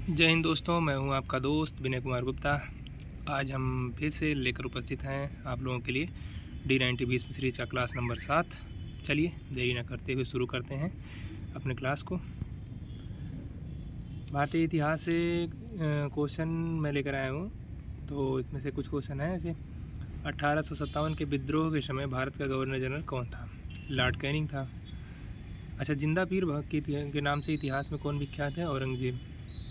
जय हिंद दोस्तों, मैं हूं आपका दोस्त विनय कुमार गुप्ता। आज हम फिर से लेकर उपस्थित हैं आप लोगों के लिए D90 20वीं सीरीज का क्लास नंबर 7। चलिए देरी न करते हुए शुरू करते हैं अपने क्लास को। भारतीय इतिहास से क्वेश्चन मैं लेकर आया हूं, तो इसमें से कुछ क्वेश्चन हैं ऐसे। 1857 के विद्रोह के समय भारत का गवर्नर जनरल कौन था? लॉर्ड कैनिंग था। अच्छा, जिंदा पीर के नाम से इतिहास में कौन विख्यात है? औरंगजेब।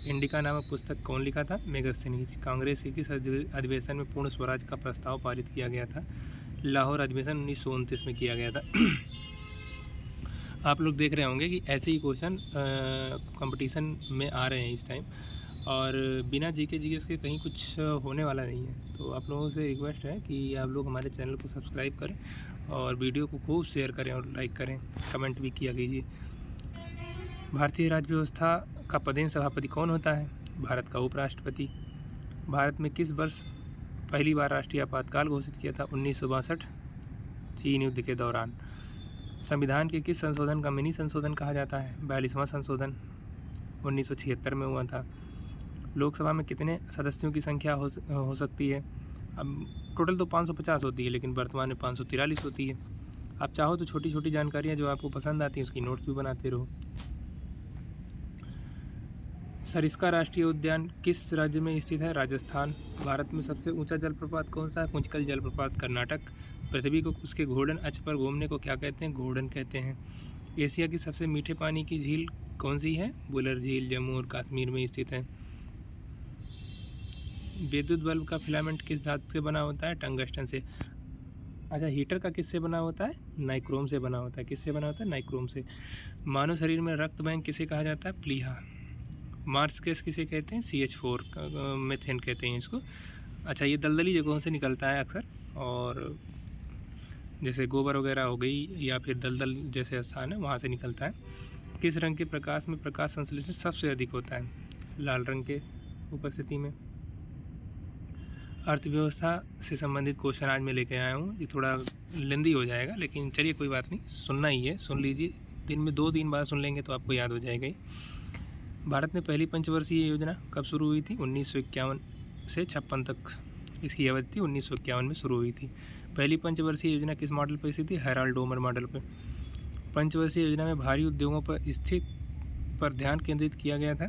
इंडिका नामक पुस्तक कौन लिखा था? मेगस्थनीज। कांग्रेस के किस अधिवेशन में पूर्ण स्वराज का प्रस्ताव पारित किया गया था? लाहौर अधिवेशन 1929 में किया गया था। आप लोग देख रहे होंगे कि ऐसे ही क्वेश्चन कंपटीशन में आ रहे हैं इस टाइम, और बिना जीके जीएस के कहीं कुछ होने वाला नहीं है। तो आप लोगों से रिक्वेस्ट है कि आप लोग हमारे चैनल को सब्सक्राइब करें और वीडियो को खूब शेयर करें और लाइक करें, कमेंट भी किया कीजिए। भारतीय राज्य व्यवस्था का पदेन सभापति कौन होता है? भारत का उपराष्ट्रपति। भारत में किस वर्ष पहली बार राष्ट्रीय आपातकाल घोषित किया था? 1962, चीन युद्ध के दौरान। संविधान के किस संशोधन का मिनी संशोधन कहा जाता है? 42वां संशोधन 1976 में हुआ था। लोकसभा में कितने सदस्यों की संख्या हो सकती है? अब टोटल तो 550 होती है, लेकिन वर्तमान में 543 होती है। आप चाहो तो छोटी छोटी जानकारियाँ जो आपको पसंद आती हैं उसकी नोट्स भी बनाते रहो। सरिस्का राष्ट्रीय उद्यान किस राज्य में स्थित है? राजस्थान। भारत में सबसे ऊंचा जलप्रपात कौन सा है? पुंचकल जलप्रपात, कर्नाटक। पृथ्वी को उसके घूर्णन अक्ष पर घूमने को क्या कहते हैं? घूर्णन कहते हैं। एशिया की सबसे मीठे पानी की झील कौन सी है? बुलर झील, जम्मू और कश्मीर में स्थित है। विद्युत बल्ब का फिलामेंट किस धातु से बना होता है? टंगस्टन से। अच्छा, हीटर का किससे बना होता है? नाइक्रोम से बना होता है। किससे बना होता है? नाइक्रोम से। मानव शरीर में रक्त बैंक किसे कहा जाता है? प्लीहा। मार्स गैस किसे कहते हैं? CH4 मेथेन कहते हैं इसको। अच्छा, ये दलदली जगहों से निकलता है अक्सर, और जैसे गोबर वगैरह हो गई या फिर दलदल जैसे स्थान है वहाँ से निकलता है। किस रंग के प्रकाश में प्रकाश संश्लेषण सबसे अधिक होता है? लाल रंग के उपस्थिति में। अर्थव्यवस्था से संबंधित क्वेश्चन आज मैं लेके आया हूँ। ये थोड़ा लेंदी हो जाएगा, लेकिन चलिए कोई बात नहीं, सुनना ही है, सुन लीजिए। दिन में 2-3 बार सुन लेंगे तो आपको याद हो जाएगा ही। भारत में पहली पंचवर्षीय योजना कब शुरू हुई थी? 1951 से 56 तक इसकी अवधि थी। 1951 में शुरू हुई थी। पहली पंचवर्षीय योजना किस मॉडल पर स्थित थी? हेराल्ड डोमर मॉडल पर। पंचवर्षीय योजना में भारी उद्योगों पर स्थित पर ध्यान केंद्रित किया गया था।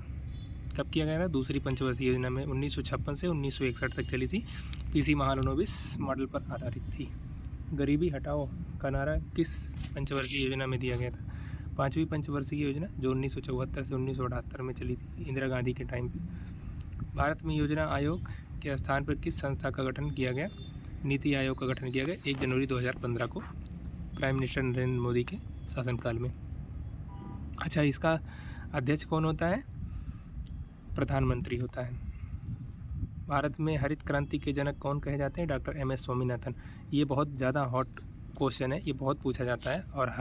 कब किया गया था? दूसरी पंचवर्षीय योजना में 1956 से 1961 तक चली थी। पीसी महालनोबिस मॉडल पर आधारित थी। गरीबी हटाओ का नारा किस पंचवर्षीय योजना में दिया गया था? पाँचवीं पंचवर्षीय योजना, जो 1974 से 1978 में चली थी, इंदिरा गांधी के टाइम पे। भारत में योजना आयोग के स्थान पर किस संस्था का गठन किया गया? नीति आयोग का गठन किया गया 1 जनवरी 2015 को, प्राइम मिनिस्टर नरेंद्र मोदी के शासनकाल में। अच्छा, इसका अध्यक्ष कौन होता है? प्रधानमंत्री होता है। भारत में हरित क्रांति के जनक कौन कहे जाते हैं? Doctor MS Swaminathan. ये बहुत ज़्यादा हॉट क्वेश्चन है, ये बहुत पूछा जाता है। और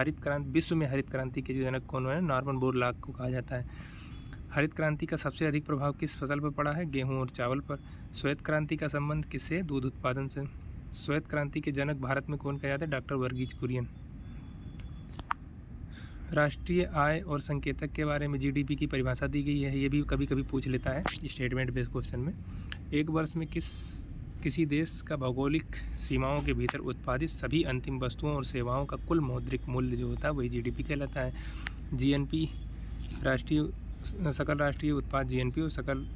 विश्व में हरित क्रांति के जनक कौन है? नॉर्मन बोरलॉग को कहा जाता है। हरित क्रांति का सबसे अधिक प्रभाव किस फसल पर पड़ा है? गेहूं और चावल पर। श्वेत क्रांति का संबंध किससे? दूध उत्पादन से। श्वेत क्रांति के जनक भारत में कौन कहे जाते हैं? डॉक्टर वर्गीज कुरियन। राष्ट्रीय आय और संकेतक के बारे में GDP की परिभाषा दी गई है। ये भी कभी कभी पूछ लेता है स्टेटमेंट बेस्ड क्वेश्चन में। एक वर्ष में किसी देश का भौगोलिक सीमाओं के भीतर उत्पादित सभी अंतिम वस्तुओं और सेवाओं का कुल मौद्रिक मूल्य जो होता है वही GDP कहलाता है। GNP सकल राष्ट्रीय उत्पाद GNP और सकल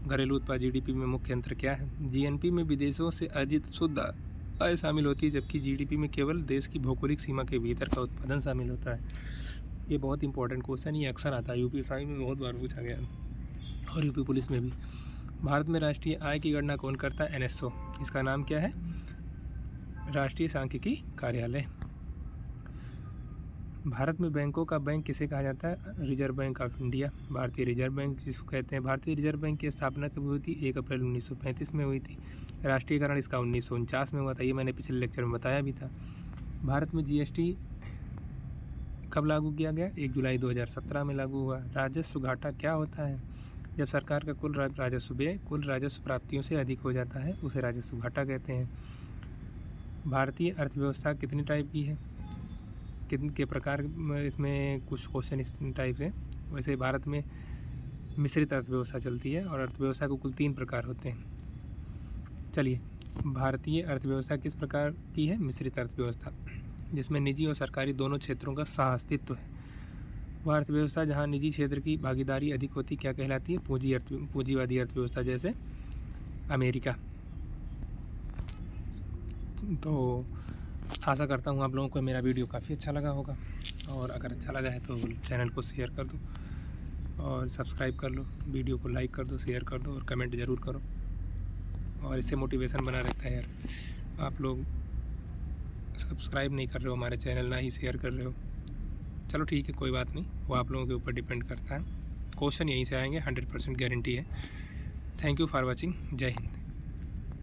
घरेलू उत्पाद GDP में मुख्य अंतर क्या है? GNP में विदेशों से अर्जित शुद्ध आय शामिल होती है, जबकि GDP में केवल देश की भौगोलिक सीमा के भीतर का उत्पादन शामिल होता है। ये बहुत इंपॉर्टेंट क्वेश्चन, ये अक्सर आता है, UPSI में बहुत बार पूछा गया और UP पुलिस में भी। भारत में राष्ट्रीय आय की गणना कौन करता है? NSO। इसका नाम क्या है? राष्ट्रीय सांख्यिकी कार्यालय। भारत में बैंकों का बैंक किसे कहा जाता है? रिजर्व बैंक ऑफ इंडिया, भारतीय रिजर्व बैंक जिसको कहते हैं। भारतीय रिजर्व बैंक की स्थापना कब हुई थी? 1 अप्रैल 1935 में हुई थी। राष्ट्रीयकरण इसका 1949 में हुआ था, ये मैंने पिछले लेक्चर में बताया भी था। भारत में GST कब लागू किया गया? 1 जुलाई 2017 में लागू हुआ। राजस्व घाटा क्या होता है? जब सरकार का कुल राजस्व व्यय कुल राजस्व प्राप्तियों से अधिक हो जाता है, उसे राजस्व घाटा कहते हैं। भारतीय अर्थव्यवस्था कितनी टाइप की है? कितने के प्रकार? इसमें कुछ क्वेश्चन इस टाइप से। वैसे भारत में मिश्रित अर्थव्यवस्था चलती है और अर्थव्यवस्था को कुल 3 प्रकार होते हैं। चलिए, भारतीय अर्थव्यवस्था किस प्रकार की है? मिश्रित अर्थव्यवस्था, जिसमें निजी और सरकारी दोनों क्षेत्रों का सह-अस्तित्व है। वह अर्थव्यवस्था जहाँ निजी क्षेत्र की भागीदारी अधिक होती क्या कहलाती है? पूंजीवादी अर्थव्यवस्था, जैसे अमेरिका। तो आशा करता हूँ आप लोगों को मेरा वीडियो काफ़ी अच्छा लगा होगा, और अगर अच्छा लगा है तो चैनल को शेयर कर दो और सब्सक्राइब कर लो, वीडियो को लाइक कर दो, शेयर कर दो और कमेंट ज़रूर करो, और इससे मोटिवेशन बना रहता है यार। आप लोग सब्सक्राइब नहीं कर रहे हो हमारे चैनल, ना ही शेयर कर रहे हो। चलो ठीक है, कोई बात नहीं, वो आप लोगों के ऊपर डिपेंड करता है। क्वेश्चन यहीं से आएंगे, 100% गारंटी है। Thank you for watching. जय हिंद।